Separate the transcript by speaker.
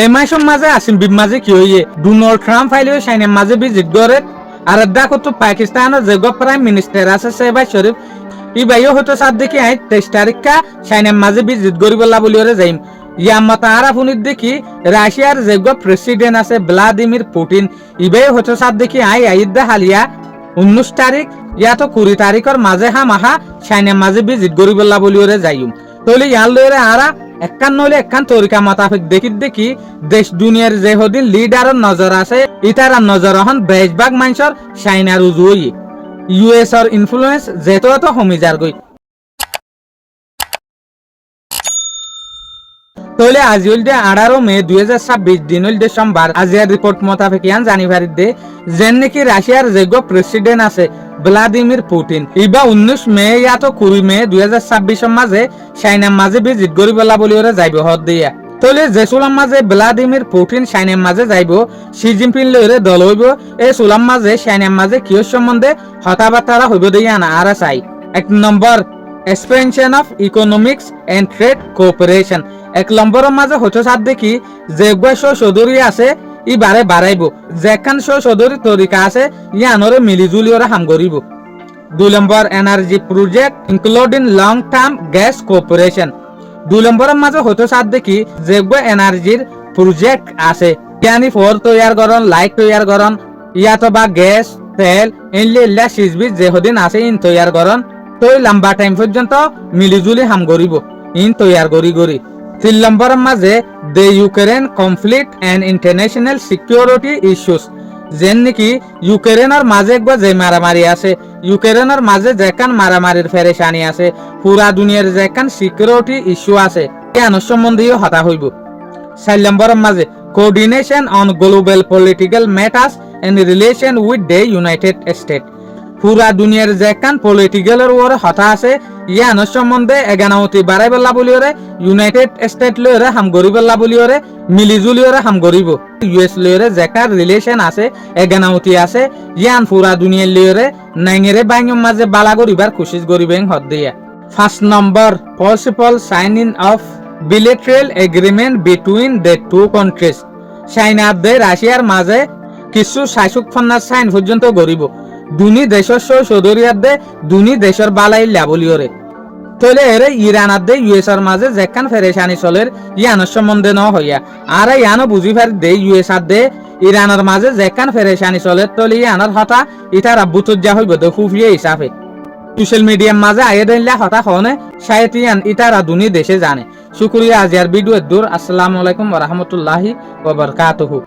Speaker 1: এই মাসের মাঝে আসিম বিব মাঝে কি হইয়ে ডোনাল্ড ট্রাম্প ফাইলে সাইনের মাঝে ভিজিট করে আর দেখো তো পাকিস্তানের যে প্রাইম মিনিস্টার আছে শেহবাজ শরীফ ই বাইও হয়তো সাত দেখি 23 তারিখা সাইনের মাঝে ভিজিট করিবলা বলি ওরে যাইম ইয়াম্মাতা আরাফুনির দেখি রাশিয়ার যে প্রেসিডেন্ট আছে ভ্লাদিমির পুতিন ইবাই হয়তো সাত দেখি আইদা হালিয়া 19 তারিখ ইয়া তো 20 তারিখের মাঝে মাহা সাইনের মাঝে ভিজিট করিবলা বলি ওরে যাইম তাহলে ইয়ার লইরে আরা একখান নইলে একখান তরিকা মাতাফিক দেখি দেশ দুনিয়ার যে হদিন লিডারের নজর আছে ইতারার নজর হন বেশভাগ মানুষের সাইনার উজুই ইউএস এর ইনফ্লুয়েন্স যেত তো কমি যার গই তাহলে আজ হইল 18 মে 2026 দিন হইল সোমবার আজিয়ার রিপোর্ট মোতাবেক ইয়ান জানিভারিত দে যেন নাকি রাশিয়ার যে প্রেসিডেন্ট আছে ভ্লাদিমির পুতিন ইবা 19 মে ইয়া তো 20 মে 2026 মাঝে সাইনার মাঝে ভিজিট করিবলা বলি ওরা যাইব হদ দিয়া তাহলে যে সুলাম মাঝে ভ্লাদিমির পুতিন সাইনার মাঝে যাইব শি জিনপিং লইরে দল হইব এই সুলাম মাঝে সাইনার মাঝে কিয় সম্বন্ধে হতাবার্তারা হইব দিয়া না আর চাই 1 number expansion of economics and trade cooperation 1 নম্বরের মাঝে হতো সাত দেখি যে সদরি আছে ই বারে বাড়াইব যেখান সদরি তরিকা আছে ইয়ানরে মিলিজুলি ওরা হাম করিব 2 number energy project including long term gas cooperation 2 নম্বরের মাঝে হতো সাত দেখি যে এনার্জির প্রজেক্ট আছে ইয়ানি ফোর তৈয়ার করন লাইট তৈয়ার করন ইয়াতো বা গ্যাস তেল ইনলে সিজবি যে হদিন আছে ইন তৈয়ার করন তো লম্বা টাইম পর্যন্ত মিলিজুলি হাম করিব ইন তৈয়ার করি 3 নম্বরের মাঝে the Ukraine conflict and international security issues যেন নাকি ইউক্রেনের মাঝে একবার যে মারামারি আছে ইউক্রেনের মাঝে যেখান মারামারির ফেরেশানি আছে পুরা দুনিয়ার যেখান সিকিউরিটি ইস্যু আছে কেন সম্বন্ধীয় হতা হইব 4 নম্বরের মাঝে coordination on global political matters and relation with the United State পুরা দুনিয়ার যেখান পলিটিক্যালের ওরে হতা আছে ইয়ান সম্বন্ধে এগানাউতি বাড়াই বেলা বলি ওরে ইউনাইটেড স্টেট লইরে হাম গরিবেলা বলি ওরে মিলিজুলি ওরে হাম গরিব ইউএস লইরে যেখান রিলেশন আছে এগানাউতি আছে ইয়ান পুরা দুনিয়ার লইরে নাইঙেরে বাইঙের মাঝে বালা গরিবার কোশিশ গরিবেন হদ দিয়া 1 number possible signing of bilateral agreement between the two countries sign up দে রাশিয়ার মাঝে কিছু শাসক ফন্নার সাইন পর্যন্ত গরিব দুনি দেশের সদরিয়ার দে দুনি দেশের বালাই লাবলিওরে তলে এরে ইরান আদে ইউএস এর মাঝে যেখান ফেরেশানি চলের ইয়ানোর সম্বন্ধে ন হইয়া আর ইয়ানো বুঝি পারি দে ইউএস আদে ইরানের মাঝে যেখান ফেরেশানি চলের তলে ইয়ানোর হতা ইটার আব্বুতুজ্জা হইব তো খুফিয়ে হিসাবে সোশ্যাল মিডিয়ার মাঝে আইয়ে দিলে হতা হনে শায়তিয়ান ইটারা দুনি দেশে জানে শুকরিয়া আজিয়ার ভিডিও দূর আসসালামু আলাইকুম ওয়া রাহমাতুল্লাহি ওয়া বারাকাতুহু।